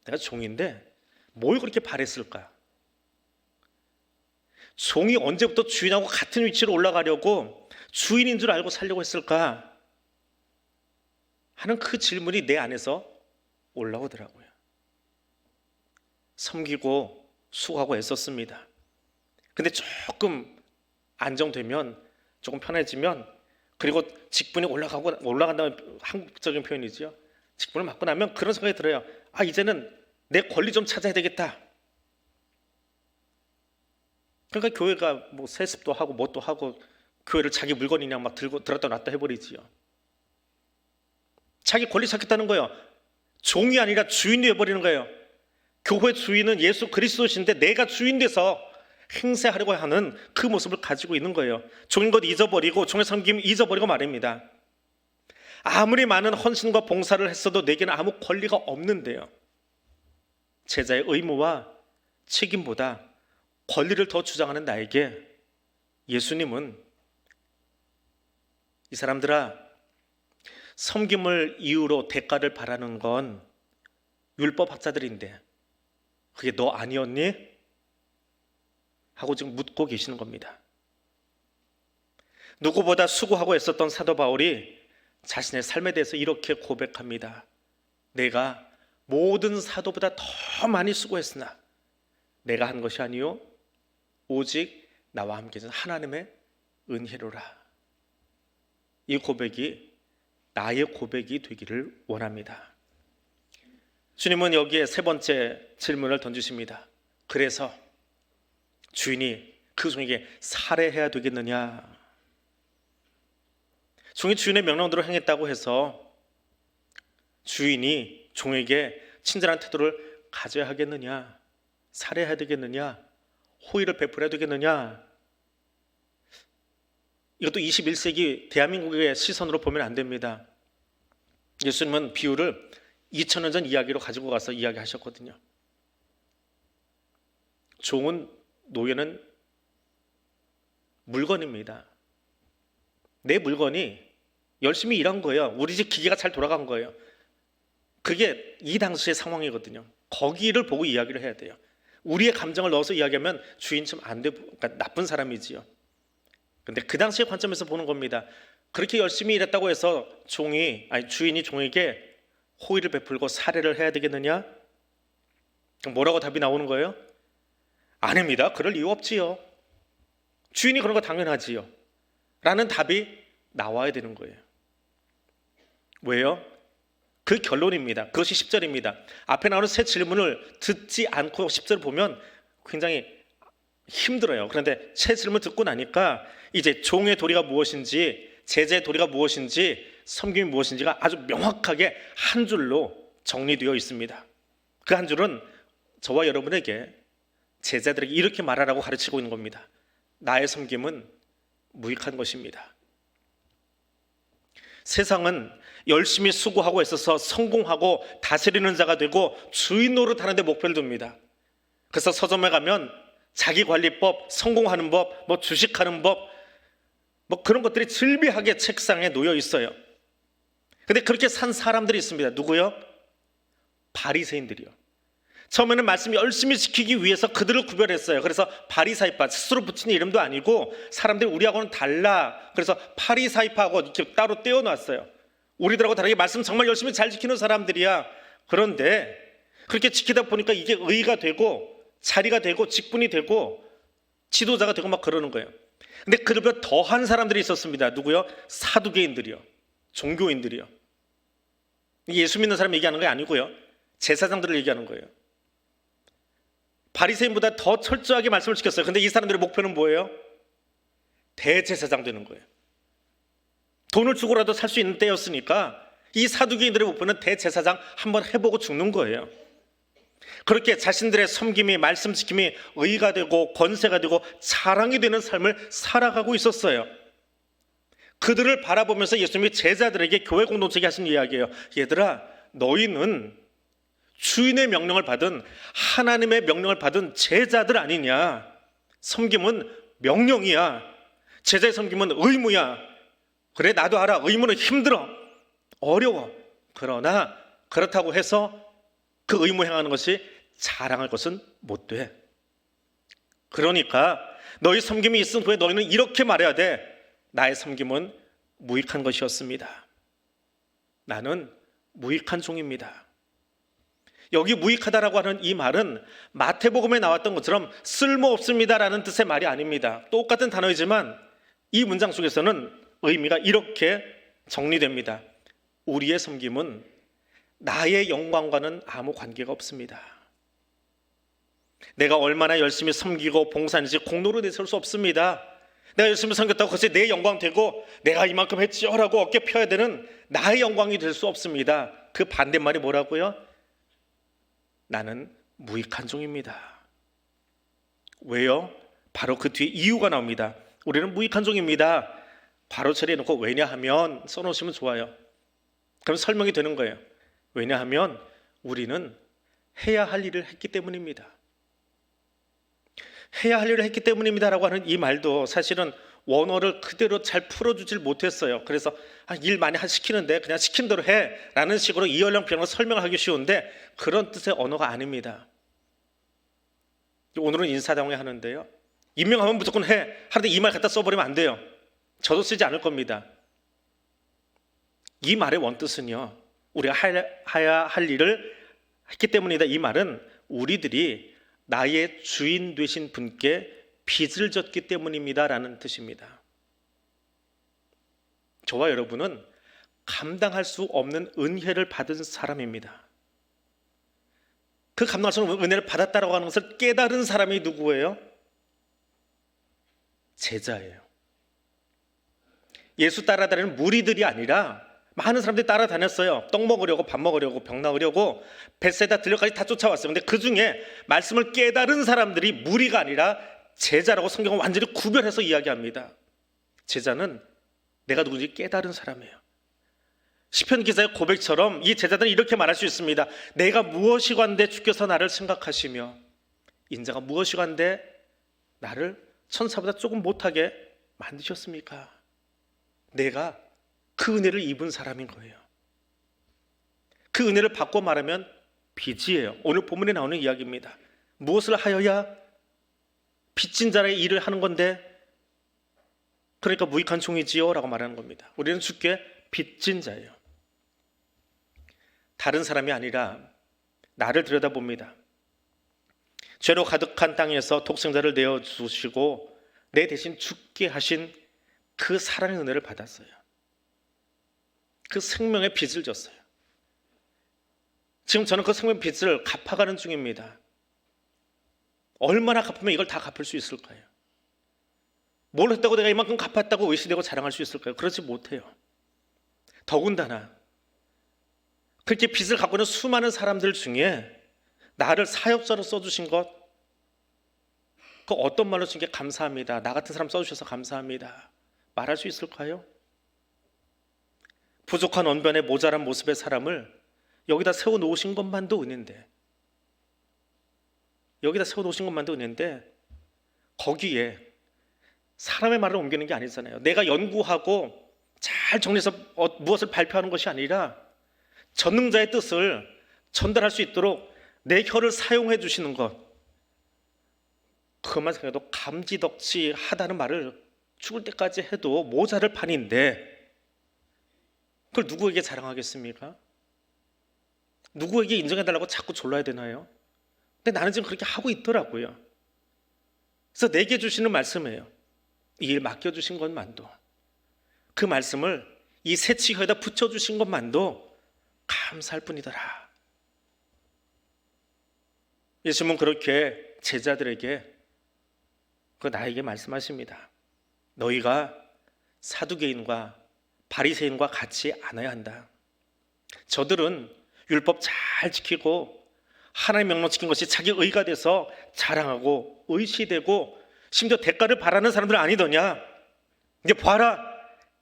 내가 종인데 뭘 그렇게 바랬을까? 종이 언제부터 주인하고 같은 위치로 올라가려고 주인인 줄 알고 살려고 했을까? 하는 그 질문이 내 안에서 올라오더라고요. 섬기고 수고하고 애썼습니다. 근데 조금 안정되면, 조금 편해지면, 그리고 직분이 올라간다면 한국적인 표현이죠. 직분을 맡고 나면 그런 생각이 들어요. 이제는 내 권리 좀 찾아야 되겠다. 그러니까 교회가 뭐 세습도 하고 뭣도 하고, 교회를 자기 물건이냐 막 들었다 놨다 해버리지요. 자기 권리 찾겠다는 거예요. 종이 아니라 주인이 되어버리는 거예요. 교회 주인은 예수 그리스도신데 내가 주인 돼서 행세하려고 하는 그 모습을 가지고 있는 거예요. 종인 것 잊어버리고, 종의 섬김 잊어버리고 말입니다. 아무리 많은 헌신과 봉사를 했어도 내게는 아무 권리가 없는데요, 제자의 의무와 책임보다 권리를 더 주장하는 나에게 예수님은, 이 사람들아, 섬김을 이유로 대가를 바라는 건 율법학자들인데 그게 너 아니었니? 하고 지금 묻고 계시는 겁니다. 누구보다 수고하고 애썼던 사도 바울이 자신의 삶에 대해서 이렇게 고백합니다. 내가 모든 사도보다 더 많이 수고했으나 내가 한 것이 아니요 오직 나와 함께 계신 하나님의 은혜로라. 이 고백이 나의 고백이 되기를 원합니다. 주님은 여기에 세 번째 질문을 던지십니다. 그래서 주인이 그 종에게 살해해야 되겠느냐? 종이 주인의 명령대로 행했다고 해서 주인이 종에게 친절한 태도를 가져야 하겠느냐? 살해해야 되겠느냐? 호의를 베풀어야 되겠느냐? 이것도 21세기 대한민국의 시선으로 보면 안 됩니다. 예수님은 비유를 2000년 전 이야기로 가지고 가서 이야기하셨거든요. 종은, 노예는 물건입니다. 내 물건이 열심히 일한 거예요. 우리 집 기계가 잘 돌아간 거예요. 그게 이 당시의 상황이거든요. 거기를 보고 이야기를 해야 돼요. 우리의 감정을 넣어서 이야기하면 주인 좀 안 돼, 그러니까 나쁜 사람이지요. 근데 그 당시의 관점에서 보는 겁니다. 그렇게 열심히 일했다고 해서 주인이 종에게 호의를 베풀고 살해를 해야 되겠느냐? 뭐라고 답이 나오는 거예요? 아닙니다. 그럴 이유 없지요. 주인이 그런 거 당연하지요. 라는 답이 나와야 되는 거예요. 왜요? 그 결론입니다. 그것이 10절입니다. 앞에 나오는 세 질문을 듣지 않고 10절을 보면 굉장히 힘들어요. 그런데 세 질문을 듣고 나니까 이제 종의 도리가 무엇인지, 제자의 도리가 무엇인지, 섬김이 무엇인지가 아주 명확하게 한 줄로 정리되어 있습니다. 그 한 줄은 저와 여러분에게, 제자들에게 이렇게 말하라고 가르치고 있는 겁니다. 나의 섬김은 무익한 것입니다. 세상은 열심히 수고하고 있어서 성공하고 다스리는 자가 되고 주인 노릇하는 데 목표를 둡니다. 그래서 서점에 가면 자기관리법, 성공하는 법, 주식하는 법, 그런 것들이 즐비하게 책상에 놓여 있어요. 근데 그렇게 산 사람들이 있습니다. 누구요? 바리새인들이요. 처음에는 말씀 열심히 지키기 위해서 그들을 구별했어요. 그래서 바리사이파, 스스로 붙인 이름도 아니고 사람들이 우리하고는 달라, 그래서 파리사이파하고 이렇게 따로 떼어놨어요. 우리들하고 다르게 말씀 정말 열심히 잘 지키는 사람들이야. 그런데 그렇게 지키다 보니까 이게 의가 되고 자리가 되고 직분이 되고 지도자가 되고 막 그러는 거예요. 근데 그들보다 더한 사람들이 있었습니다. 누구요? 사두개인들이요. 종교인들이요. 예수 믿는 사람 얘기하는 게 아니고요, 제사장들을 얘기하는 거예요. 바리새인보다 더 철저하게 말씀을 지켰어요. 근데 이 사람들의 목표는 뭐예요? 대제사장 되는 거예요. 돈을 주고라도 살 수 있는 때였으니까 이 사두개인들의 목표는 대제사장 한번 해보고 죽는 거예요. 그렇게 자신들의 섬김이, 말씀 지킴이 의가 되고 권세가 되고 자랑이 되는 삶을 살아가고 있었어요. 그들을 바라보면서 예수님이 제자들에게, 교회 공동체에 하신 이야기예요. 얘들아, 너희는 주인의 명령을 받은, 하나님의 명령을 받은 제자들 아니냐. 섬김은 명령이야. 제자의 섬김은 의무야. 그래, 나도 알아. 의무는 힘들어, 어려워. 그러나 그렇다고 해서 그 의무 행하는 것이 자랑할 것은 못 돼. 그러니까 너희 섬김이 있은 후에 너희는 이렇게 말해야 돼. 나의 섬김은 무익한 것이었습니다. 나는 무익한 종입니다. 여기 무익하다라고 하는 이 말은 마태복음에 나왔던 것처럼 쓸모없습니다라는 뜻의 말이 아닙니다. 똑같은 단어이지만 이 문장 속에서는 의미가 이렇게 정리됩니다. 우리의 섬김은 나의 영광과는 아무 관계가 없습니다. 내가 얼마나 열심히 섬기고 봉사하는지 공로로 내세울 수 없습니다. 내가 열심히 섬겼다고 그것이 내 영광 되고 내가 이만큼 했지요라고 어깨 펴야 되는 나의 영광이 될 수 없습니다. 그 반대말이 뭐라고요? 나는 무익한 종입니다. 왜요? 바로 그 뒤에 이유가 나옵니다. 우리는 무익한 종입니다. 바로 처리해놓고 왜냐하면 써놓으시면 좋아요. 그럼 설명이 되는 거예요. 왜냐하면 우리는 해야 할 일을 했기 때문입니다. 해야 할 일을 했기 때문입니다라고 하는 이 말도 사실은 원어를 그대로 잘 풀어주질 못했어요. 그래서 일 많이 시키는데 그냥 시킨 대로 해 라는 식으로 이언령 표현으로 설명하기 쉬운데 그런 뜻의 언어가 아닙니다. 오늘은 인사당회 하는데요, 임명하면 무조건 해 하는데 이 말 갖다 써버리면 안 돼요. 저도 쓰지 않을 겁니다. 이 말의 원뜻은요, 우리가 해야 할 일을 했기 때문이다. 이 말은 우리들이 나의 주인 되신 분께 빚을 졌기 때문입니다 라는 뜻입니다. 저와 여러분은 감당할 수 없는 은혜를 받은 사람입니다. 그 감당할 수 없는 은혜를 받았다라고 하는 것을 깨달은 사람이 누구예요? 제자예요. 예수 따라다니는 무리들이 아니라 많은 사람들이 따라다녔어요. 떡 먹으려고, 밥 먹으려고, 병 나으려고 벳세다 들려까지 다 쫓아왔어요. 근데 그 중에 말씀을 깨달은 사람들이 무리가 아니라 제자라고 성경은 완전히 구별해서 이야기합니다. 제자는 내가 누군지 깨달은 사람이에요. 시편 기자의 고백처럼 이 제자들은 이렇게 말할 수 있습니다. 내가 무엇이건데 주께서 나를 생각하시며, 인자가 무엇이건데 나를 천사보다 조금 못하게 만드셨습니까? 내가 그 은혜를 입은 사람인 거예요. 그 은혜를 받고 말하면 빚이에요. 오늘 본문에 나오는 이야기입니다. 무엇을 하여야 빚진 자의 일을 하는 건데, 그러니까 무익한 종이지요 라고 말하는 겁니다. 우리는 주께 빚진 자예요. 다른 사람이 아니라 나를 들여다봅니다. 죄로 가득한 땅에서 독생자를 내어주시고 내 대신 죽게 하신 그 사랑의 은혜를 받았어요. 그 생명의 빚을 졌어요. 지금 저는 그 생명의 빚을 갚아가는 중입니다. 얼마나 갚으면 이걸 다 갚을 수 있을까요? 뭘 했다고 내가 이만큼 갚았다고 의시되고 자랑할 수 있을까요? 그렇지 못해요. 더군다나 그렇게 빚을 갖고 있는 수많은 사람들 중에 나를 사역자로 써주신 것, 그 어떤 말로 주신 게 감사합니다, 나 같은 사람 써주셔서 감사합니다 말할 수 있을까요? 부족한 언변에 모자란 모습의 사람을 여기다 세워놓으신 것만도 은혜인데, 거기에 사람의 말을 옮기는 게 아니잖아요. 내가 연구하고 잘 정리해서 무엇을 발표하는 것이 아니라 전능자의 뜻을 전달할 수 있도록 내 혀를 사용해 주시는 것, 그것만 생각해도 감지덕지하다는 말을 죽을 때까지 해도 모자랄 판인데, 그걸 누구에게 자랑하겠습니까? 누구에게 인정해달라고 자꾸 졸라야 되나요? 근데 나는 지금 그렇게 하고 있더라고요. 그래서 내게 주시는 말씀이에요. 이 일 맡겨주신 것만도, 그 말씀을 이 새치혀에다 붙여주신 것만도 감사할 뿐이더라. 예수님은 그렇게 제자들에게, 나에게 말씀하십니다. 너희가 사두개인과 바리새인과 같이 않아야 한다. 저들은 율법 잘 지키고 하나님의 명령 지킨 것이 자기 의가 돼서 자랑하고 의시되고 심지어 대가를 바라는 사람들 아니더냐. 이제 봐라,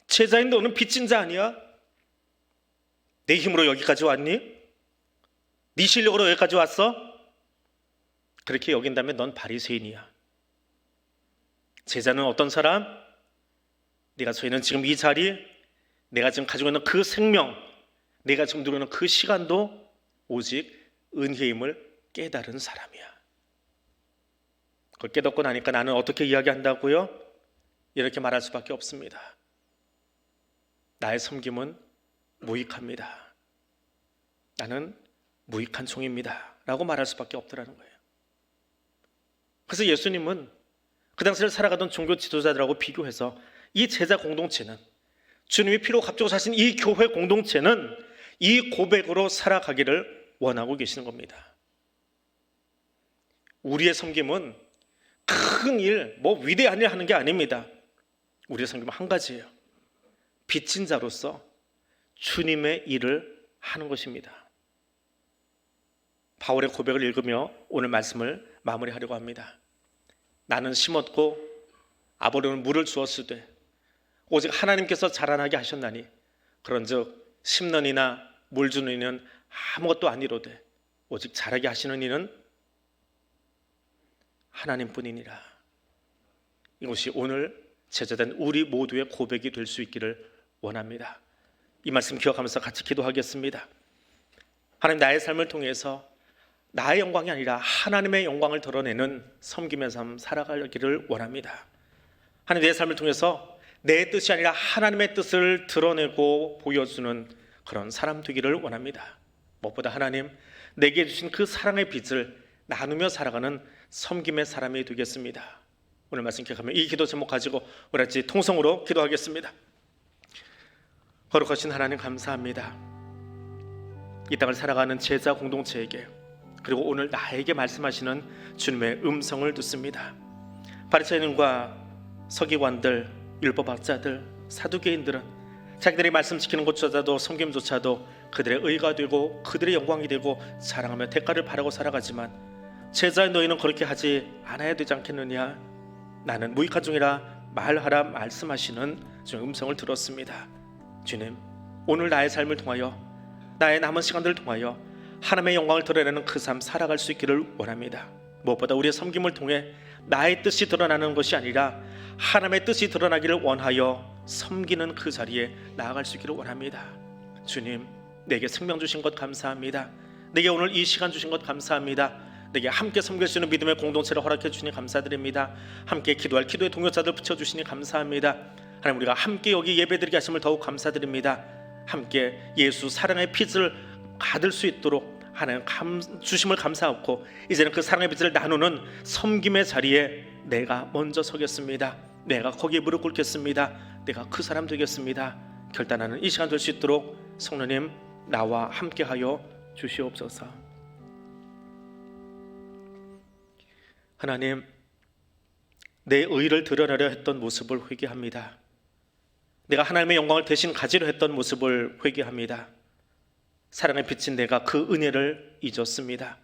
제자인 너는 빚진 자 아니야? 내 힘으로 여기까지 왔니? 네 실력으로 여기까지 왔어? 그렇게 여긴다면 넌 바리새인이야. 제자는 어떤 사람? 네가 서 있는 지금 이 자리, 내가 지금 가지고 있는 그 생명, 내가 지금 누리는 그 시간도 오직 은혜임을 깨달은 사람이야. 그걸 깨닫고 나니까 나는 어떻게 이야기한다고요? 이렇게 말할 수밖에 없습니다. 나의 섬김은 무익합니다. 나는 무익한 종입니다 라고 말할 수밖에 없더라는 거예요. 그래서 예수님은 그 당시를 살아가던 종교 지도자들하고 비교해서 이 제자 공동체는, 주님이 피로 값주고 사신 이 교회 공동체는 이 고백으로 살아가기를 원하고 계시는 겁니다. 우리의 섬김은 큰 일, 위대한 일 하는 게 아닙니다. 우리의 섬김은 한 가지예요. 빚진 자로서 주님의 일을 하는 것입니다. 바울의 고백을 읽으며 오늘 말씀을 마무리하려고 합니다. 나는 심었고 아버지는 물을 주었으되 오직 하나님께서 자라나게 하셨나니 그런즉 심는 이나 물 주는 이는 아무것도 아니로되 오직 자라게 하시는 이는 하나님뿐이니라. 이것이 오늘 제자된 우리 모두의 고백이 될 수 있기를 원합니다. 이 말씀 기억하면서 같이 기도하겠습니다. 하나님, 나의 삶을 통해서 나의 영광이 아니라 하나님의 영광을 드러내는 섬김의 삶 살아가기를 원합니다. 하나님, 내 삶을 통해서 내 뜻이 아니라 하나님의 뜻을 드러내고 보여주는 그런 사람 되기를 원합니다. 무엇보다 하나님, 내게 주신 그 사랑의 빚을 나누며 살아가는 섬김의 사람이 되겠습니다. 오늘 말씀 기억하며 이 기도 제목 가지고 우리 같이 통성으로 기도하겠습니다. 거룩하신 하나님, 감사합니다. 이 땅을 살아가는 제자 공동체에게, 그리고 오늘 나에게 말씀하시는 주님의 음성을 듣습니다. 바리새인과 서기관들, 율법학자들, 사두개인들은 자기들이 말씀 지키는 것조차도, 섬김조차도 그들의 의가 되고 그들의 영광이 되고 자랑하며 대가를 바라고 살아가지만 제자의 너희는 그렇게 하지 않아야 되지 않겠느냐? 나는 무익한 종이라 말하라 말씀하시는 주의 음성을 들었습니다. 주님, 오늘 나의 삶을 통하여, 나의 남은 시간들을 통하여 하나님의 영광을 드러내는 그 삶 살아갈 수 있기를 원합니다. 무엇보다 우리의 섬김을 통해 나의 뜻이 드러나는 것이 아니라 하나님의 뜻이 드러나기를 원하여 섬기는 그 자리에 나아갈 수 있기를 원합니다. 주님, 내게 생명 주신 것 감사합니다. 내게 오늘 이 시간 주신 것 감사합니다. 내게 함께 섬길 수 있는 믿음의 공동체를 허락해 주시니 감사드립니다. 함께 기도할 기도의 동역자들 붙여주시니 감사합니다. 하나님, 우리가 함께 여기 예배드리게 하심을 더욱 감사드립니다. 함께 예수 사랑의 빚을 받을 수 있도록 하나님 주심을 감사하고, 이제는 그 사랑의 빚을 나누는 섬김의 자리에 내가 먼저 서겠습니다. 내가 거기에 무릎 꿇겠습니다. 내가 그 사람 되겠습니다. 결단하는 이 시간 될 수 있도록 성령님, 나와 함께하여 주시옵소서. 하나님, 내 의를 드러내려 했던 모습을 회개합니다. 내가 하나님의 영광을 대신 가지려 했던 모습을 회개합니다. 사랑에 비친 내가 그 은혜를 잊었습니다.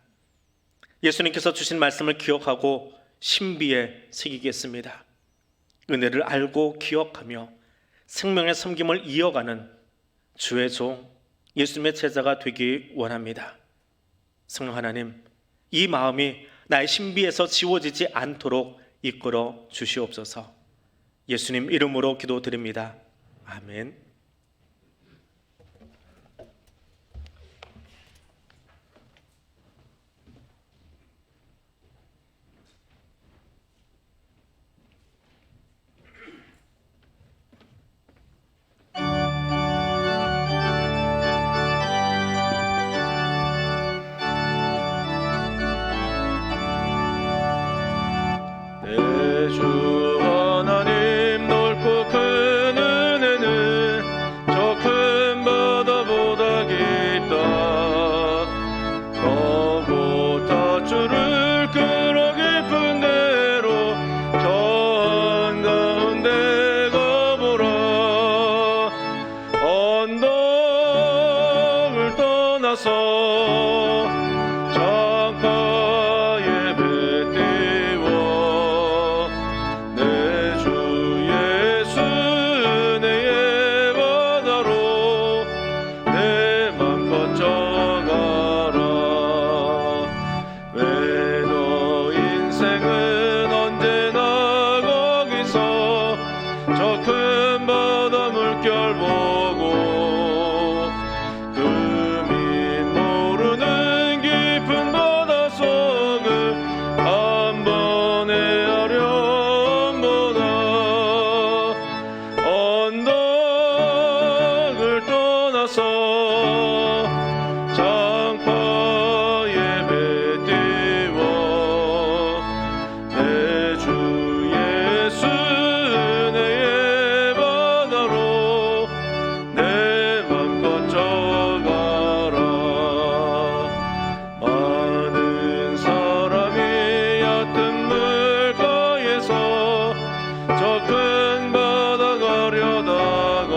예수님께서 주신 말씀을 기억하고 신비에 새기겠습니다. 은혜를 알고 기억하며 생명의 섬김을 이어가는 주의 종, 예수님의 제자가 되기 원합니다. 성령 하나님, 이 마음이 나의 신비에서 지워지지 않도록 이끌어 주시옵소서. 예수님 이름으로 기도드립니다. 아멘. 주 하나님, 넓고 큰 은혜는 저 큰 바다보다 깊다. 너고 닷줄을 끌어 깊은 대로 저 한가운데 가보라. 언덕을 떠나서 창가에 배 띄워 내 주 예수 은혜의 바다로 내 맘 걷져가라. 떠나서 장파 예배 띄워 내 주 예수 내 예바다로 내 맘껏 져가라. 많은 사람이 얕은 물가에서 저 큰 바다 가려다가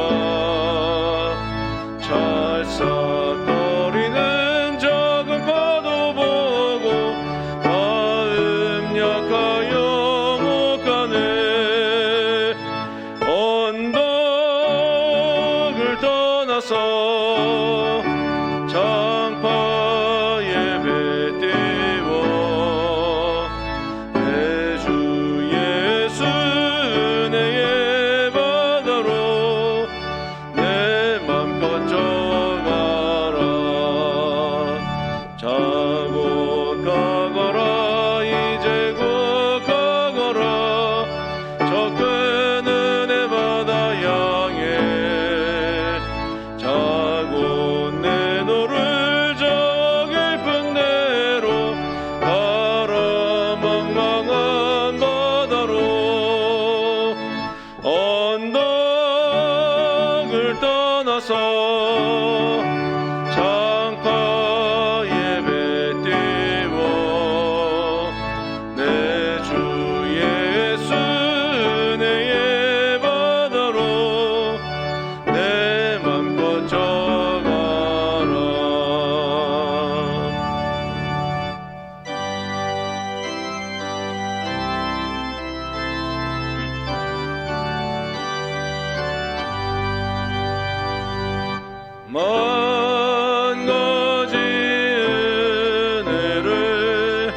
찰싹거리는 작은 파도 보고 마음 약하여 못 가네. 언덕을 떠나서 장파 예배 띄워 내 주 예수 내 예바다로 내 맘껏 져가라. 자고 가거라 이제 곧 가거라 저 큰 은혜 바다 향해. 자고 내 노를 저 깊은 데로 가라 망망한 바다로. 언덕을 떠나서 장파 예배 띄워 내 주 예수 내 예바다로 내 맘껏 져가라. 만 가지 은혜를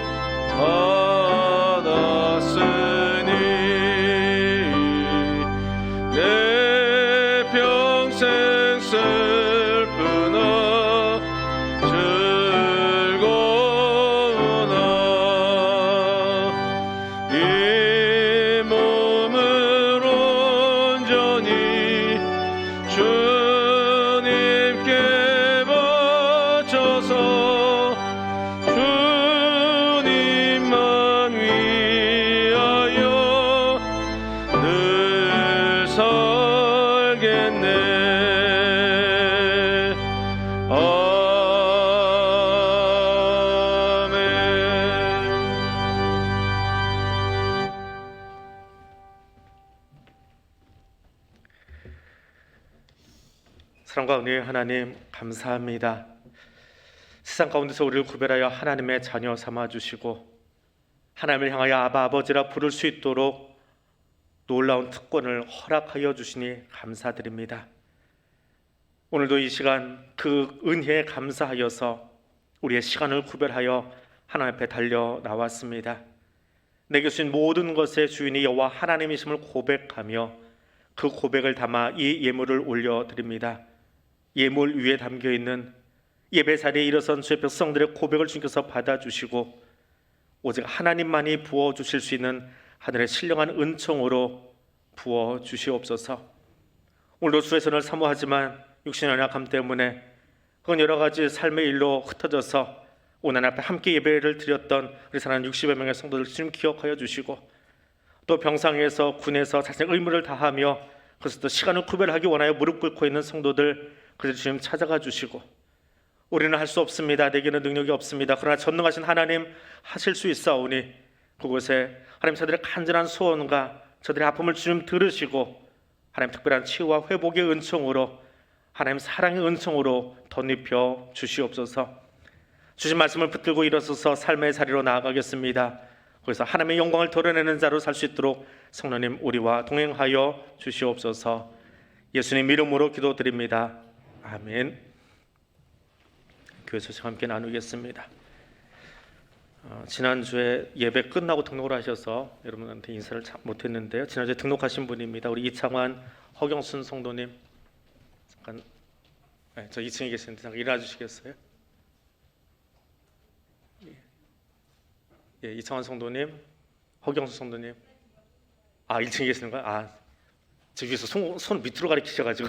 받았으니 내 평생 슬프나 즐거우나 이 몸을 온전히 주님께 바쳐서 주님만 위하여 늘 살겠네. 아멘. 사랑과 은혜의 하나님 감사합니다. 세상 가운데서 우리를 구별하여 하나님의 자녀 삼아 주시고 하나님을 향하여 아바 아버지라 부를 수 있도록 놀라운 특권을 허락하여 주시니 감사드립니다. 오늘도 이 시간 그 은혜에 감사하여서 우리의 시간을 구별하여 하나님 앞에 달려 나왔습니다. 내게 주신 모든 것의 주인이 여호와 하나님이심을 고백하며 그 고백을 담아 이 예물을 올려드립니다. 예물 위에 담겨있는 예배 자리에 일어선 주의 백성들의 고백을 주님께서 받아주시고 오직 하나님만이 부어주실 수 있는 하늘의 신령한 은총으로 부어주시옵소서. 오늘도 주의 손을 사모하지만 육신의 연약함 때문에 그건 여러 가지 삶의 일로 흩어져서 오늘 앞에 함께 예배를 드렸던 우리 사랑하는 60여 명의 성도들 주님 기억하여 주시고 또 병상에서 군에서 자신의 의무를 다하며 그래서 또 시간을 구별하기 원하여 무릎 꿇고 있는 성도들 그래서 주님 찾아가 주시고 우리는 할 수 없습니다. 내게는 능력이 없습니다. 그러나 전능하신 하나님 하실 수 있사오니 그곳에 하나님 저들의 간절한 소원과 저들의 아픔을 주님 들으시고 하나님 특별한 치유와 회복의 은총으로 하나님 사랑의 은총으로 덧입혀 주시옵소서. 주신 말씀을 붙들고 일어서서 삶의 자리로 나아가겠습니다. 그래서 하나님의 영광을 드러내는 자로 살 수 있도록 성령님 우리와 동행하여 주시옵소서. 예수님 이름으로 기도드립니다. 아멘. 교회 소식 함께 나누겠습니다. 지난주에 예배 끝나고 등록을 하셔서 여러분한테 인사를 잘 못했는데요. 지난주에 등록하신 분입니다. 우리 이창환, 허경순 성도님 잠깐 저 2층에 계시는데 잠깐 일어나 주시겠어요? 예, 이창환 성도님, 허경순 성도님. 1층에 계시는 거야? 저 위에서 손 밑으로 가리키셔가지고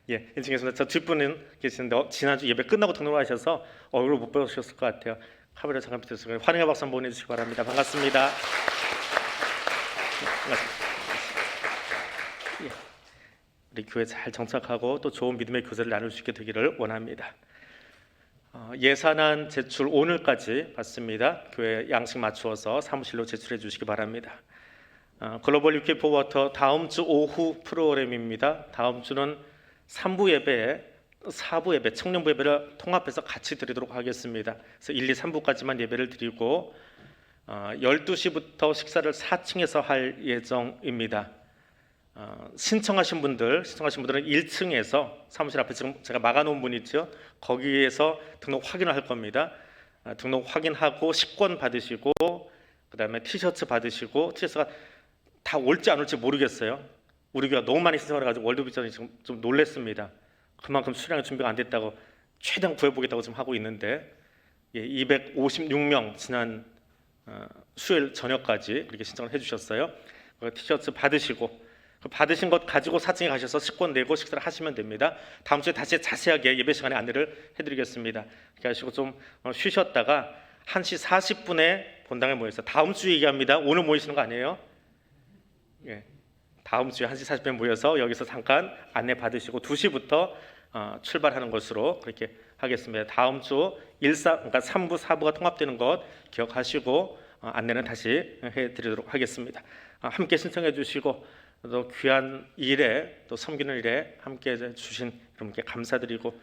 예, 인증했습니다. 저 뒷분은 계시는데 지난주 예배 끝나고 등록하셔서 얼굴 못 보셨을 것 같아요. 카메라 잠깐 비춰주세요. 환영의 박수 한번 보내주시기 바랍니다. 반갑습니다. 예, 우리 교회 잘 정착하고 또 좋은 믿음의 교제를 나눌 수 있게 되기를 원합니다. 예산안 제출 오늘까지 받습니다. 교회 양식 맞추어서 사무실로 제출해 주시기 바랍니다. 글로벌 UK 포워터 다음 주 오후 프로그램입니다. 다음 주는 3부 예배에 4부 예배, 청년부 예배를 통합해서 같이 드리도록 하겠습니다. 그래서 1, 2, 3부까지만 예배를 드리고 12시부터 식사를 4층에서 할 예정입니다. 신청하신 분들은 1층에서 사무실 앞에 지금 제가 막아놓은 분 있죠. 거기에서 등록 확인을 할 겁니다. 등록 확인하고 식권 받으시고 그다음에 티셔츠 받으시고 티셔츠가 다 올지 안 올지 모르겠어요. 우리 교회가 너무 많이 신청을 해가지고 월드비전이 지금 좀 놀랬습니다. 그만큼 수량이 준비가 안 됐다고 최대한 구해보겠다고 지금 하고 있는데 256명 지난 수요일 저녁까지 그렇게 신청을 해주셨어요. 티셔츠 받으시고 받으신 것 가지고 4층에 가셔서 식권 내고 식사를 하시면 됩니다. 다음 주에 다시 자세하게 예배 시간에 안내를 해드리겠습니다. 그렇게 하시고 좀 쉬셨다가 1시 40분에 본당에 모여서 다음 주에 얘기합니다. 오늘 모이시는 거 아니에요? 예. 다음 주에 1시 40분에 모여서 여기서 잠깐 안내 받으시고 2시부터 출발하는 것으로 그렇게 하겠습니다. 다음 주 그러니까 3부, 4부가 통합되는 것 기억하시고 안내는 다시 해드리도록 하겠습니다. 함께 신청해 주시고 또 귀한 일에 또 섬기는 일에 함께 주신 여러분께 감사드리고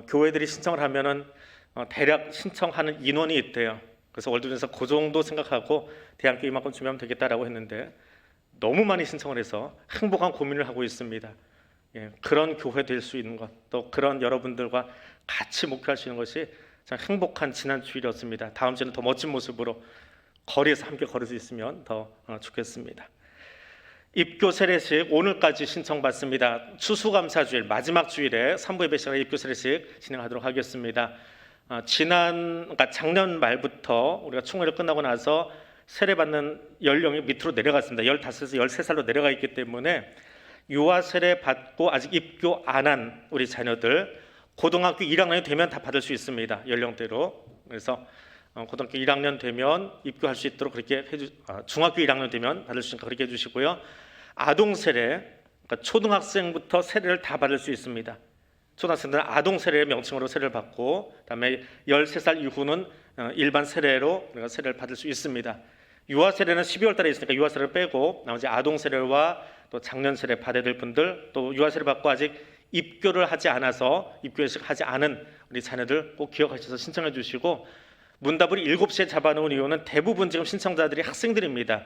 교회들이 신청을 하면은 대략 신청하는 인원이 있대요. 그래서 월드비전에서 그 정도 생각하고 대학교 이만큼 준비하면 되겠다라고 했는데 너무 많이 신청을 해서 행복한 고민을 하고 있습니다. 예, 그런 교회 될 수 있는 것, 또 그런 여러분들과 같이 목표할 수 있는 것이 참 행복한 지난 주일이었습니다. 다음 주에는 더 멋진 모습으로 거리에서 함께 걸을 수 있으면 더 좋겠습니다. 입교 세례식 오늘까지 신청받습니다. 추수감사주일 마지막 주일에 3부 예배 시간에 입교 세례식 진행하도록 하겠습니다. 그러니까 작년 말부터 우리가 총회를 끝나고 나서 세례받는 연령이 밑으로 내려갔습니다. 15에서 13살로 내려가 있기 때문에 유아 세례 받고 아직 입교 안 한 우리 자녀들 고등학교 1학년이 되면 다 받을 수 있습니다. 연령대로. 그래서 고등학교 1학년 되면 입교할 수 있도록 그렇게 중학교 1학년 되면 받을 수 있으니까 그렇게 해주시고요. 아동 세례, 그러니까 초등학생부터 세례를 다 받을 수 있습니다. 초등학생들은 아동 세례의 명칭으로 세례를 받고 그다음에 13살 이후는 일반 세례로 우리가 세례를 받을 수 있습니다. 유아 세례는 12월 달에 있으니까 유아 세례를 빼고 나머지 아동 세례와 또 장년 세례 받아야 될 분들, 또 유아 세례 받고 아직 입교를 하지 않아서 입교식 하지 않은 우리 자녀들 꼭 기억하셔서 신청해 주시고 문답을 7시에 잡아놓은 이유는 대부분 지금 신청자들이 학생들입니다.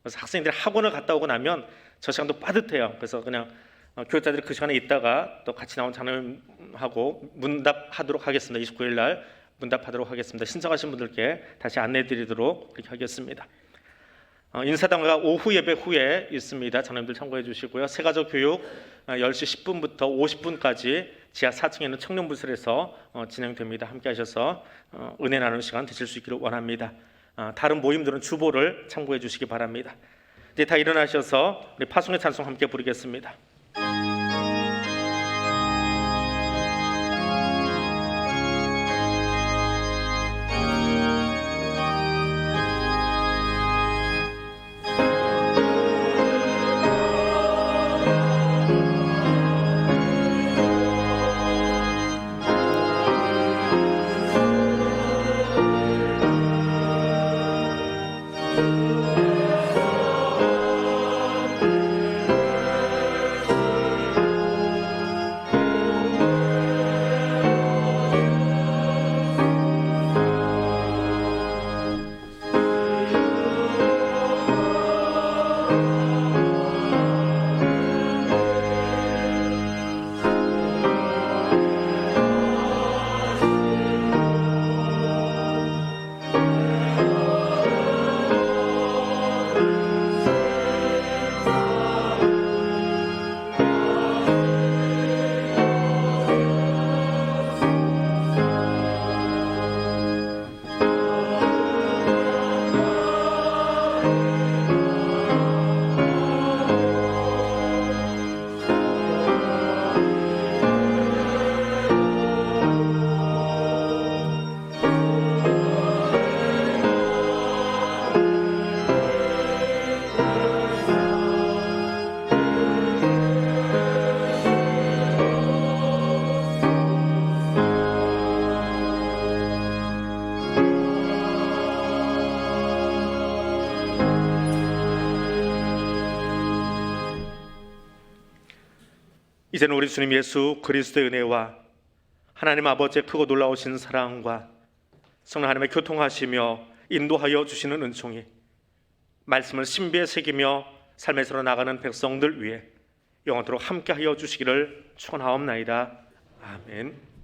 그래서 학생들이 학원을 갔다 오고 나면 저 시간도 빠듯해요. 그래서 그냥 교육자들이 그 시간에 있다가 또 같이 나온 자녀하고 문답하도록 하겠습니다. 29일 날 문답하도록 하겠습니다. 신청하신 분들께 다시 안내해드리도록 그렇게 하겠습니다. 인사당회가 오후 예배 후에 있습니다. 자녀님들 참고해 주시고요. 새가족 교육 10시 10분부터 50분까지 지하 4층에 있는 청년부설에서 진행됩니다. 함께 하셔서 은혜 나누는 시간 되실 수 있기를 원합니다. 다른 모임들은 주보를 참고해 주시기 바랍니다. 이제 다 일어나셔서 우리 파송의 찬송 함께 부르겠습니다. 이제는 우리 주님 예수 그리스도의 은혜와 하나님 아버지의 크고 놀라우신 사랑과 성령 하나님의 교통하시며 인도하여 주시는 은총이 말씀을 신비에 새기며 삶의 새로 나가는 백성들 위해 영원토록 함께하여 주시기를 축원하옵나이다. 아멘.